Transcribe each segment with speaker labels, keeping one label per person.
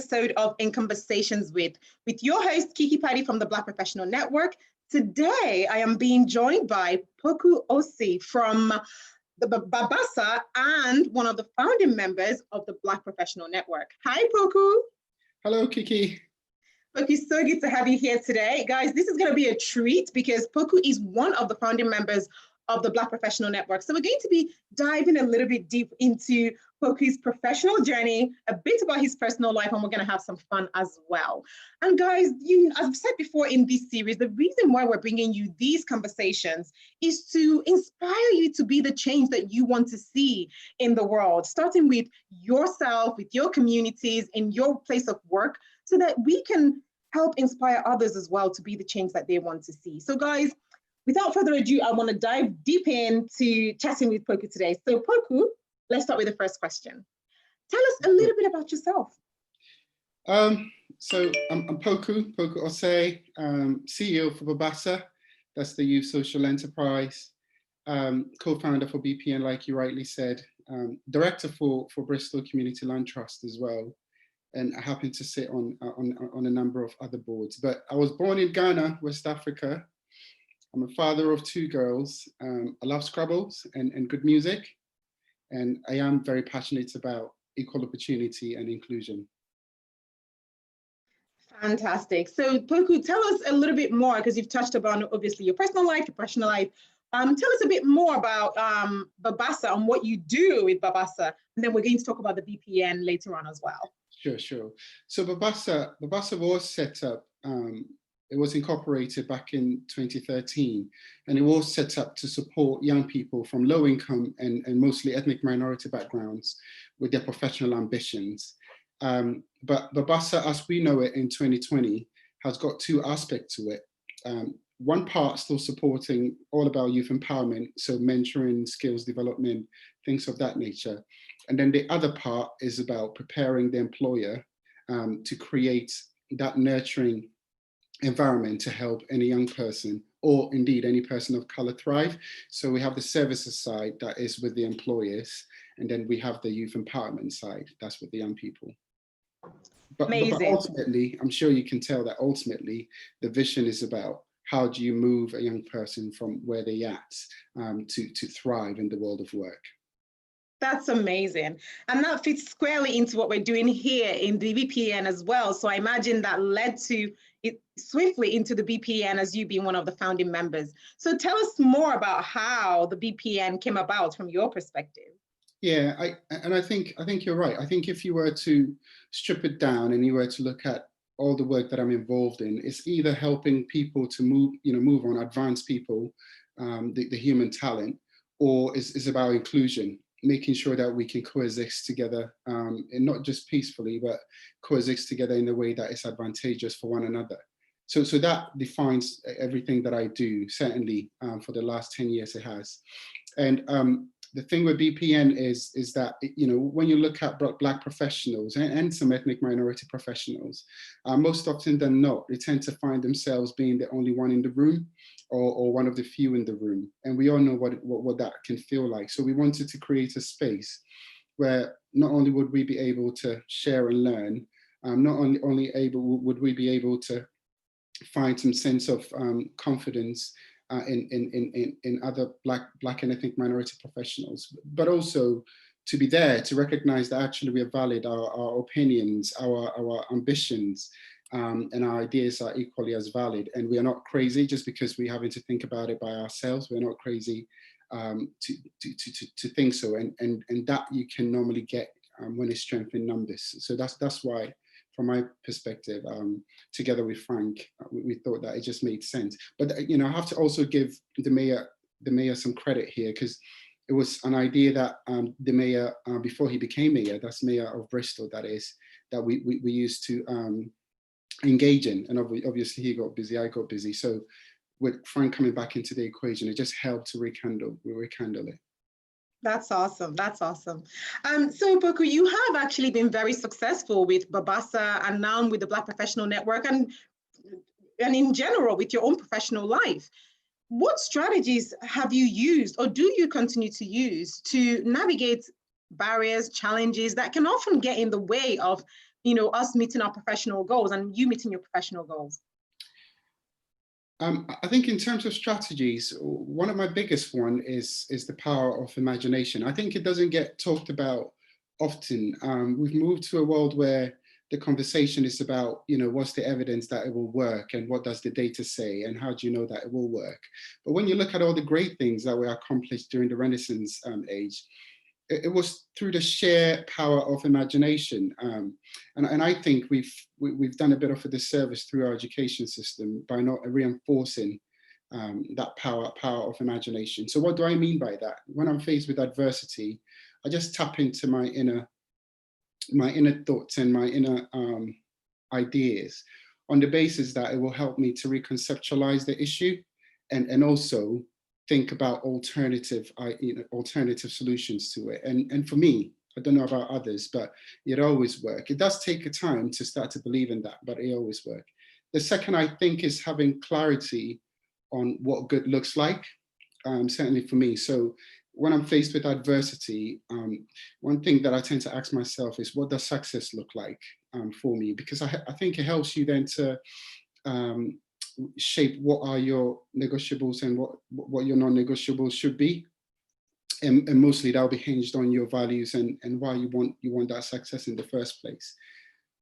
Speaker 1: episode of In Conversations with your host, Kiki Paddy from the Black Professional Network. Today, I am being joined by Poku Osei from the Babbasa and one of the founding members of the Black Professional Network. Hi, Poku.
Speaker 2: Hello, Kiki.
Speaker 1: Poku, so good to have you here today. Guys, this is going to be a treat because Poku is one of the founding members of the Black Professional Network. So we're going to be diving a little bit deep into Poku's professional journey, a bit about his personal life, and we're going to have some fun as well. And guys, as I've said before in this series, the reason why we're bringing you these conversations is to inspire you to be the change that you want to see in the world, starting with yourself, with your communities, in your place of work, so that we can help inspire others as well to be the change that they want to see. So guys, without further ado, I want to dive deep into chatting with Poku today. So Poku, let's start with the first question. Tell us a little bit about yourself.
Speaker 2: So I'm Poku Osei, CEO for Babbasa. That's the youth social enterprise. Co-founder for BPN, like you rightly said. Director for Bristol Community Land Trust as well. And I happen to sit on a number of other boards. But I was born in Ghana, West Africa. I'm a father of two girls. I love Scrabbles and good music. And I am very passionate about equal opportunity and inclusion.
Speaker 1: Fantastic. So Poku, tell us a little bit more, because you've touched upon obviously your personal life, your professional life. Tell us a bit more about Babbasa and what you do with Babbasa. And then we're going to talk about the BPN later on as well.
Speaker 2: Sure. So Babbasa was set up, it was incorporated back in 2013, and it was set up to support young people from low income and mostly ethnic minority backgrounds with their professional ambitions. But Babbasa, as we know it in 2020, has got two aspects to it. One part still supporting all about youth empowerment, so mentoring, skills development, things of that nature. And then the other part is about preparing the employer to create that nurturing environment to help any young person, or indeed any person of color, thrive. So we have the services side that is with the employers, and then we have the youth empowerment side, that's with the young people. But ultimately, I'm sure you can tell that ultimately the vision is about how do you move a young person from where they're at to thrive in the world of work.
Speaker 1: That's amazing. And that fits squarely into what we're doing here in the BPN as well. So I imagine that led to it swiftly into the BPN as you being one of the founding members. So tell us more about how the BPN came about from your perspective.
Speaker 2: Yeah, I think you're right. I think if you were to strip it down and you were to look at all the work that I'm involved in, it's either helping people to move on, advance people, the human talent, or it's about inclusion, making sure that we can coexist together, and not just peacefully, but coexist together in a way that is advantageous for one another. So that defines everything that I do, certainly for the last 10 years it has. And the thing with BPN is that, when you look at Black professionals and some ethnic minority professionals, most often than not, they tend to find themselves being the only one in the room, or one of the few in the room. And we all know what that can feel like. So we wanted to create a space where not only would we be able to share and learn, not only would we be able to find some sense of confidence in other Black and ethnic minority professionals, but also to be there to recognize that actually we are valid, our opinions, our ambitions, and our ideas are equally as valid, and we are not crazy just because we're having to think about it by ourselves. We're not crazy to think so, and that you can normally get when it's strength in numbers. So that's why, from my perspective, together with Frank, we thought that it just made sense. But I have to also give the mayor some credit here, because it was an idea that the mayor, before he became mayor, that's Mayor of Bristol, that is, that we used to engage in. And obviously he got busy, I got busy. So with Frank coming back into the equation, it just helped to rekindle it.
Speaker 1: That's awesome. That's awesome. So Poku, you have actually been very successful with Babbasa and now with the Black Professional Network and in general with your own professional life. What strategies have you used, or do you continue to use, to navigate barriers, challenges that can often get in the way of us meeting our professional goals and you meeting your professional goals?
Speaker 2: I think in terms of strategies, one of my biggest one is the power of imagination. I think it doesn't get talked about often. We've moved to a world where the conversation is about, what's the evidence that it will work, and what does the data say, and how do you know that it will work? But when you look at all the great things that were accomplished during the Renaissance age, it was through the sheer power of imagination. And I think we've done a bit of a disservice through our education system by not reinforcing that power of imagination. So what do I mean by that? When I'm faced with adversity, I just tap into my inner thoughts and my inner ideas, on the basis that it will help me to reconceptualize the issue, and also think about alternative solutions to it. And for me, I don't know about others, but it always works. It does take a time to start to believe in that, but it always works. The second, I think, is having clarity on what good looks like, certainly for me. So when I'm faced with adversity, one thing that I tend to ask myself is, what does success look like for me? Because I think it helps you then to shape what are your negotiables and what your non-negotiables should be, and mostly that'll be hinged on your values and why you want that success in the first place.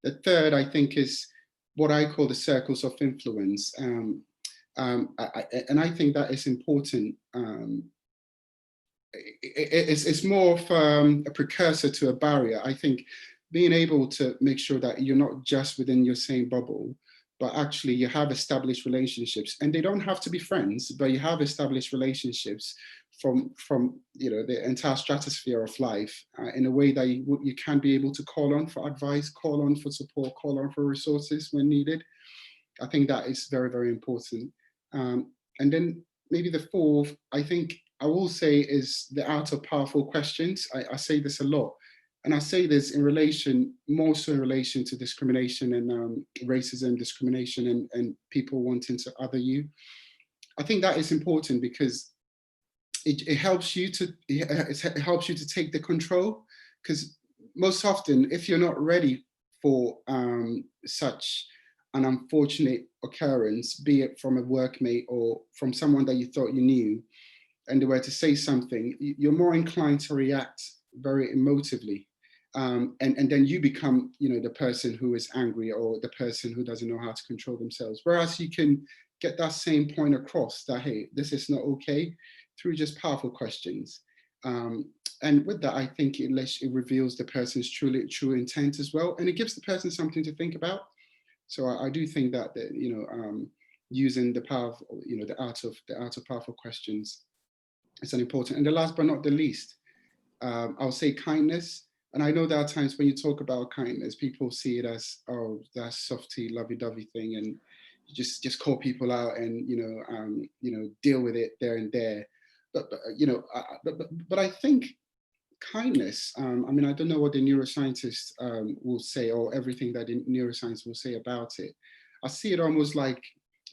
Speaker 2: The third, I think, is what I call the circles of influence, and I think that is important. It's more of a precursor to a barrier. I think being able to make sure that you're not just within your same bubble, but actually you have established relationships, and they don't have to be friends, but you have established relationships from the entire stratosphere of life, in a way that you can be able to call on for advice, call on for support, call on for resources when needed. I think that is very, very important. And then maybe the fourth, I think I will say, is the art of powerful questions. I say this a lot. And I say this more so in relation to discrimination and racism, discrimination, and people wanting to other you. I think that is important because it helps you to take the control. Because most often, if you're not ready for such an unfortunate occurrence, be it from a workmate or from someone that you thought you knew, and they were to say something, you're more inclined to react very emotively. And then you become, the person who is angry, or the person who doesn't know how to control themselves. Whereas you can get that same point across, that, hey, this is not okay, through just powerful questions. And with that, I think it reveals the person's true intent as well. And it gives the person something to think about. So I do think that, using the power of, the art of powerful questions is an important. And the last but not the least, I'll say kindness. And I know there are times when you talk about kindness, people see it as, oh, that softy, lovey-dovey thing, and you just call people out and deal with it there and there. But I think kindness. I mean, I don't know what the neuroscientists will say, or everything that the neuroscience will say about it. I see it almost like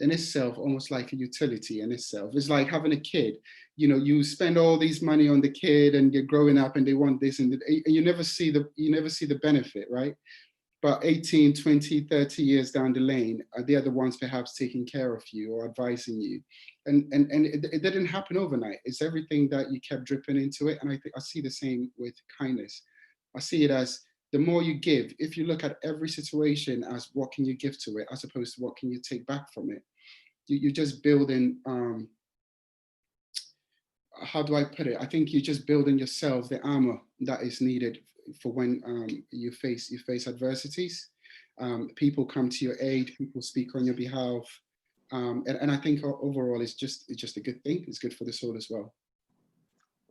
Speaker 2: in itself, almost like a utility in itself. It's like having a kid. You spend all these money on the kid, and you're growing up, and they want this, and you never see the benefit, right? But 18, 20, 30 years down the lane, they are the ones perhaps taking care of you or advising you. And it didn't happen overnight. It's everything that you kept dripping into it. And I think I see the same with kindness. I see it as, the more you give, if you look at every situation as what can you give to it, as opposed to what can you take back from it, you're just building, how do I put it? I think you're just building yourself the armor that is needed for when you face adversities. People come to your aid, people speak on your behalf. And I think overall it's just a good thing. It's good for the soul as well.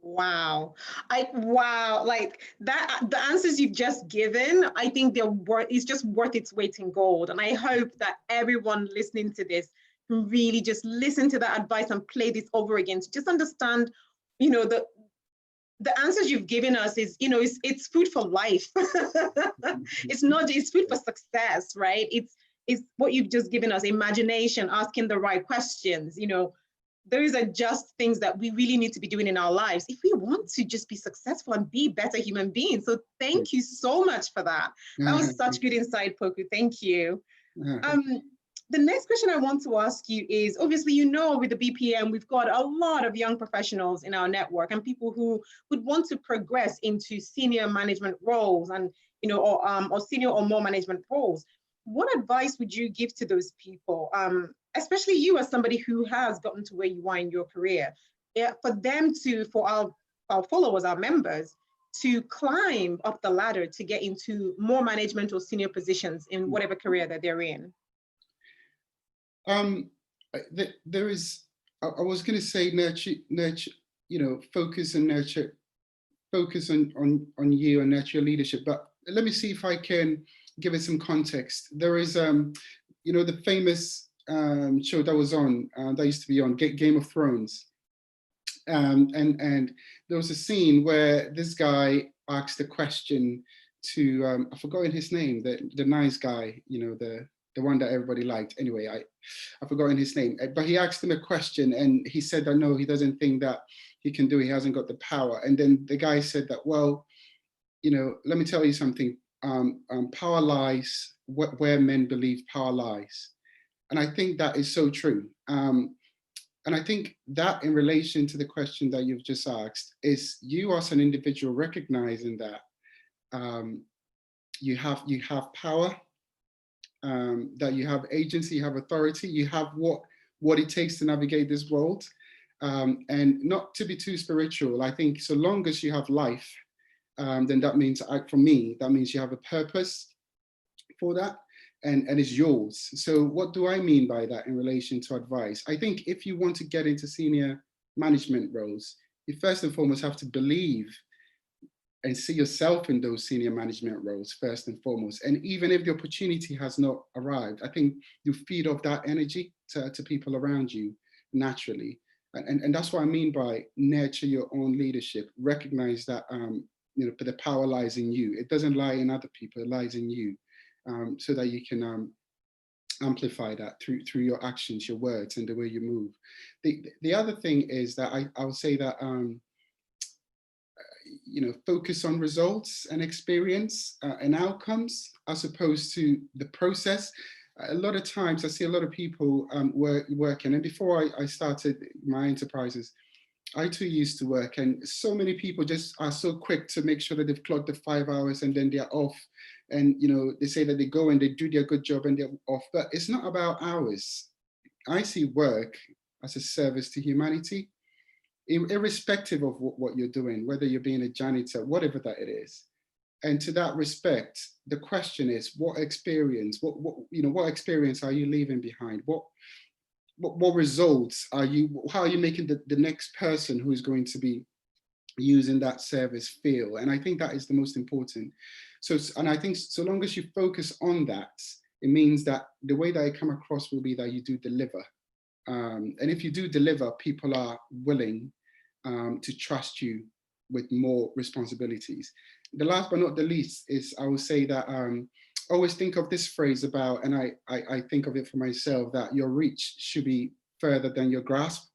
Speaker 1: Wow. Like that, the answers you've just given, I think it's just worth its weight in gold. And I hope that everyone listening to this can really just listen to that advice and play this over again to just understand, the answers you've given us is, it's food for life. It's food for success, right? It's what you've just given us: imagination, asking the right questions, those are just things that we really need to be doing in our lives if we want to just be successful and be better human beings. So thank you so much for that. That was such good insight, Poku. Thank you. The next question I want to ask you is, obviously, you know, with the BPN, we've got a lot of young professionals in our network and people who would want to progress into senior management roles and, you know, or senior or more management roles. What advice would you give to those people, especially you as somebody who has gotten to where you are in your career, for them to, for our followers, our members, to climb up the ladder to get into more management or senior positions in whatever career that they're in?
Speaker 2: There is, I was going to say nurture, you know, focus and nurture, focus on you and nurture your leadership. But let me see if I can give it some context. There is, you know, the famous show that was on, that used to be on, Game of Thrones. And there was a scene where this guy asked a question to, I've forgotten his name, the nice guy, you know, the one that everybody liked. Anyway, I've forgotten his name, but he asked him a question and he said that no, he doesn't think that he can do it, he hasn't got the power. And then the guy said that, well, you know, let me tell you something, power lies where men believe power lies. And I think that is so true. And I think that in relation to the question that you've just asked is you as an individual recognizing that you have power, that you have agency, you have authority, you have what it takes to navigate this world. And not to be too spiritual, I think so long as you have life, then that means, for me, that means you have a purpose for that and it's yours. So what do I mean by that in relation to advice? I think if you want to get into senior management roles, you first and foremost have to believe and see yourself in those senior management roles first and foremost. And even if the opportunity has not arrived, I think you feed off that energy to people around you naturally. And that's what I mean by nurture your own leadership. Recognize that you know, the power lies in you. It doesn't lie in other people, it lies in you. So that you can amplify that through your actions, your words, and the way you move. The other thing is that I would say that you know, focus on results and experience and outcomes as opposed to the process. A lot of times I see a lot of people working, and before I started my enterprises, I too used to work, and so many people just are so quick to make sure that they've clocked the 5 hours and then they're off. And you know, they say that they go and they do their good job and they're off, but it's not about hours. I see work as a service to humanity, irrespective of what you're doing, whether you're being a janitor, whatever that it is. And to that respect, the question is, what experience, what experience are you leaving behind? What results are you, how are you making the next person who is going to be using that service feel? And I think that is the most important. So, and I think so long as you focus on that, it means that the way that I come across will be that you do deliver. And if you do deliver, people are willing to trust you with more responsibilities. The last but not the least is, I will say that always think of this phrase about, and I think of it for myself, that your reach should be further than your grasp.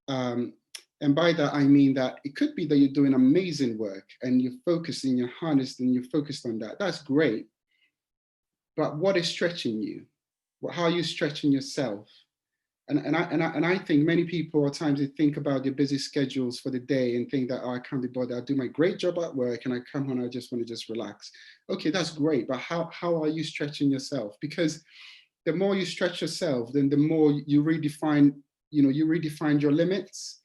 Speaker 2: And by that, I mean that it could be that you're doing amazing work and you're focusing, you're harnessed and you're focused on that. That's great. But what is stretching you? How are you stretching yourself? And I think many people at times they think about their busy schedules for the day and think that, oh, I can't be bothered. I do my great job at work and I come home, I just want to just relax. Okay, that's great. But how are you stretching yourself? Because the more you stretch yourself, then the more you redefine, you redefine your limits.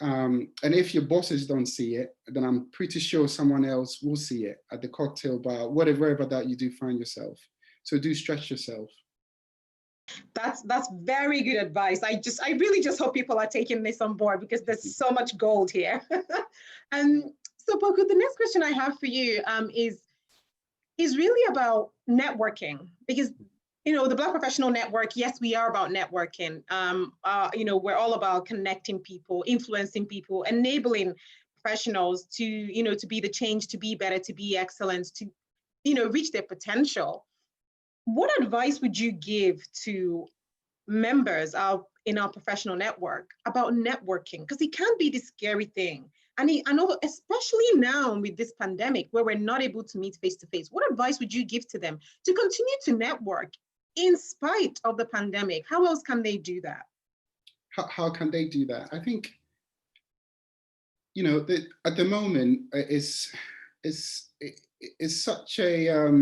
Speaker 2: And if your bosses don't see it, then I'm pretty sure someone else will see it at the cocktail bar, whatever that you do find yourself. So do stretch yourself.
Speaker 1: That's very good advice. I really just hope people are taking this on board because there's so much gold here. So Poku, the next question I have for you is really about networking, because the Black Professional Network, yes, we are about networking. We're all about connecting people, influencing people, enabling professionals to, to be the change, to be better, to be excellent, to, reach their potential. What advice would you give to members in our professional network about networking? Because it can be this scary thing. And I know, especially now with this pandemic where we're not able to meet face to face, what advice would you give to them to continue to network in spite of the pandemic? How else can they do that?
Speaker 2: How can they do that? I think, you know, at the moment it's such a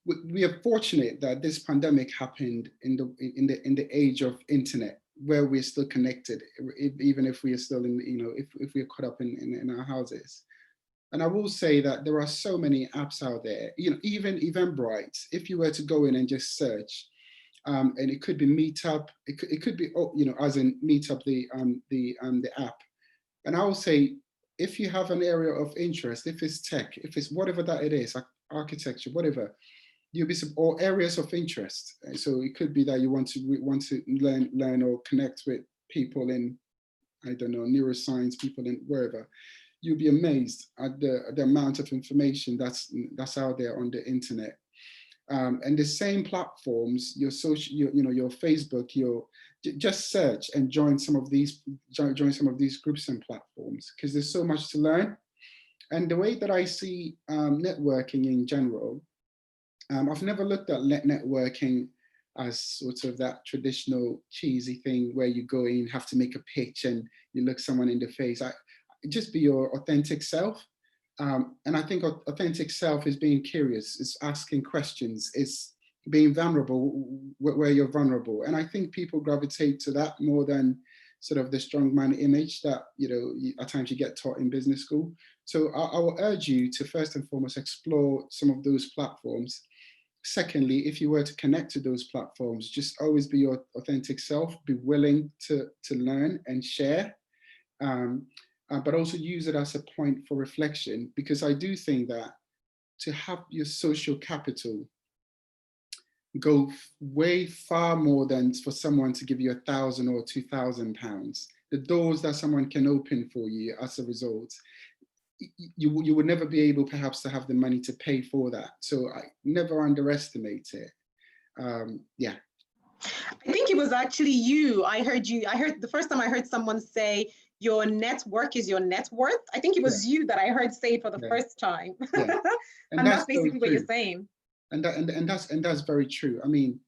Speaker 2: we are fortunate that this pandemic happened in the age of internet, where we're still connected, even if we are still in, you know, if we're caught up in our houses. And I will say that there are so many apps out there, you know, even Eventbrite, if you were to go in and just search, and it could be Meetup, it could be, oh, you know, as in Meetup, the app. And I will say, if you have an area of interest, if it's tech, if it's whatever that it is, like architecture, whatever, you'll be, or areas of interest. So it could be that you want to learn or connect with people in, I don't know, neuroscience, people in wherever. You'll be amazed at the amount of information that's out there on the internet. And the same platforms, your social, you know, your Facebook, just search and join some of these groups and platforms, because there's so much to learn. And the way that I see networking in general, I've never looked at networking as sort of that traditional cheesy thing where you go in, have to make a pitch and you look someone in the face. Just be your authentic self. And I think authentic self is being curious, it's asking questions, it's being vulnerable where you're vulnerable. And I think people gravitate to that more than sort of the strongman image that, you know, at times you get taught in business school. So I will urge you to first and foremost explore some of those platforms. Secondly, if you were to connect to those platforms, just always be your authentic self, be willing to learn and share. But also use it as a point for reflection, because I do think that to have your social capital go way far more than for someone to give you £1,000 or £2,000. The doors that someone can open for you as a result, you would never be able perhaps to have the money to pay for that. So I never underestimate it. Yeah.
Speaker 1: I think it was actually you. I heard the first time I heard someone say, your network is your net worth. I think it was you that I heard say it for the first time.
Speaker 2: Yeah.
Speaker 1: And that's basically what you're saying.
Speaker 2: And that's very true. I mean,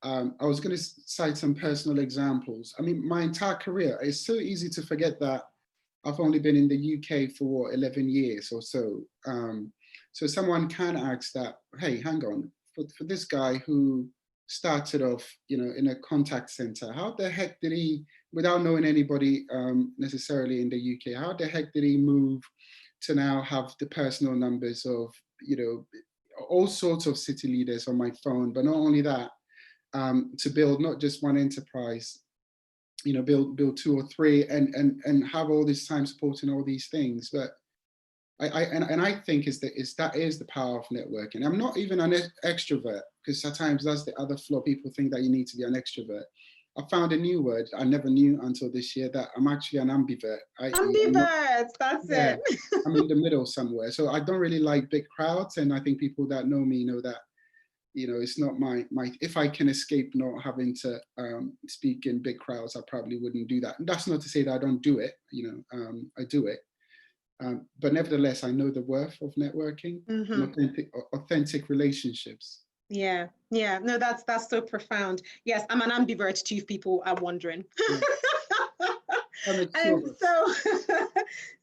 Speaker 2: I was going to cite some personal examples. I mean, my entire career, it's so easy to forget that I've only been in the UK for 11 years or so. So someone can ask that, hey, hang on, for this guy who started off, you know, in a contact center, how the heck did he, without knowing anybody necessarily in the UK, how the heck did he move to now have the personal numbers of, you know, all sorts of city leaders on my phone? But not only that, to build not just one enterprise, you know, build two or three, and have all this time supporting all these things. But I think that is the power of networking. I'm not even an extrovert, because sometimes that's the other flaw. People think that you need to be an extrovert. I found a new word I never knew until this year, that I'm actually an ambivert.
Speaker 1: Ambivert, that's it.
Speaker 2: I'm in the middle somewhere. So I don't really like big crowds, and I think people that know me know that, you know, it's not my if I can escape not having to speak in big crowds, I probably wouldn't do that. And that's not to say that I don't do it, you know, I do it. But nevertheless, I know the worth of networking, and authentic relationships.
Speaker 1: Yeah, no, that's so profound. Yes, I'm an ambivert too, if people are wondering. Yeah. And so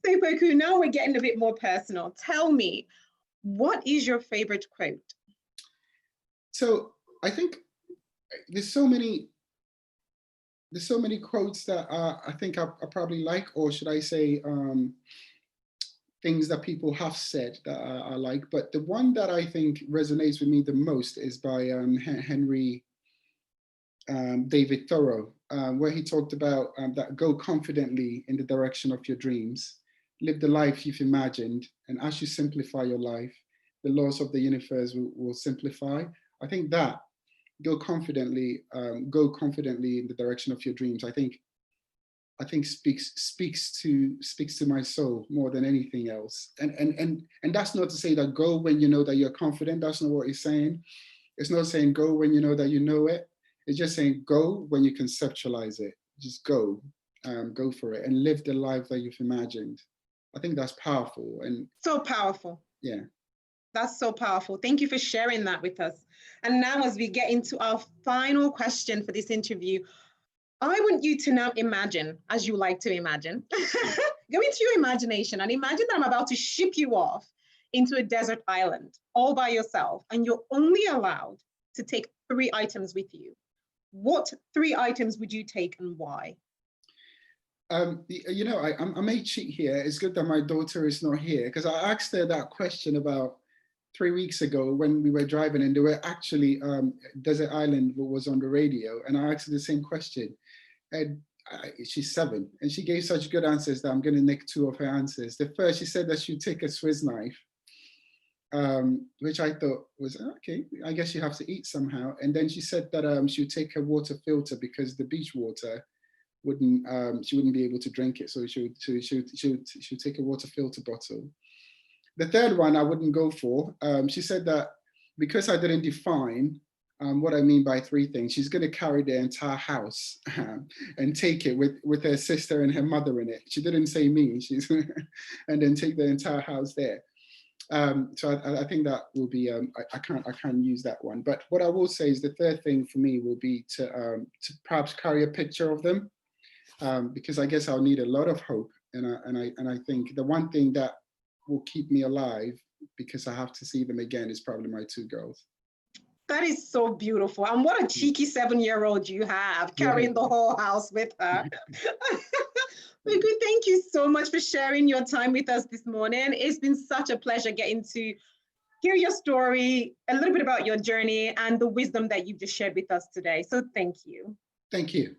Speaker 1: Poku, now we're getting a bit more personal. Tell me, what is your favorite quote?
Speaker 2: So I think there's so many quotes that I think I probably like, or should I say, things that people have said that I like. But the one that I think resonates with me the most is by Henry David Thoreau, where he talked about that go confidently in the direction of your dreams, live the life you've imagined, and as you simplify your life, the laws of the universe will simplify. I think that go confidently in the direction of your dreams, I think speaks to my soul more than anything else. And that's not to say that go when you know that you're confident. That's not what he's saying. It's not saying go when you know that you know it. It's just saying go when you conceptualize it. Just go for it and live the life that you've imagined. I think that's powerful. And
Speaker 1: so powerful.
Speaker 2: Yeah.
Speaker 1: That's so powerful. Thank you for sharing that with us. And now, as we get into our final question for this interview, I want you to now imagine, as you like to imagine, go into your imagination and imagine that I'm about to ship you off into a desert island all by yourself, and you're only allowed to take 3 items with you. What 3 items would you take and why?
Speaker 2: You know, I may cheat here. It's good that my daughter is not here, because I asked her that question about 3 weeks ago when we were driving, and they were actually Desert Island was on the radio, and I asked her the same question. And she's 7, and she gave such good answers that I'm going to nick 2 of her answers. The first, she said that she'd take a Swiss knife, which I thought was, okay, I guess you have to eat somehow. And then she said that she would take a water filter because the beach water wouldn't, she wouldn't be able to drink it. So she would take a water filter bottle. The third one I wouldn't go for. She said that because I didn't define what I mean by 3 things, she's going to carry the entire house and take it with her sister and her mother in it. She didn't say me, and then take the entire house there. So I think that will be, I can't use that one. But what I will say is the third thing for me will be to perhaps carry a picture of them, because I guess I'll need a lot of hope. And I think the one thing that will keep me alive, because I have to see them again, is probably my 2 girls.
Speaker 1: That is so beautiful. And what a cheeky 7-year-old you have, carrying the whole house with her. Poku, thank you so much for sharing your time with us this morning. It's been such a pleasure getting to hear your story, a little bit about your journey, and the wisdom that you've just shared with us today. So thank you.
Speaker 2: Thank you.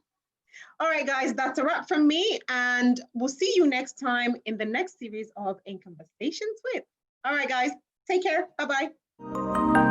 Speaker 1: All right, guys, that's a wrap from me. And we'll see you next time in the next series of In Conversations With. All right, guys, take care. Bye-bye.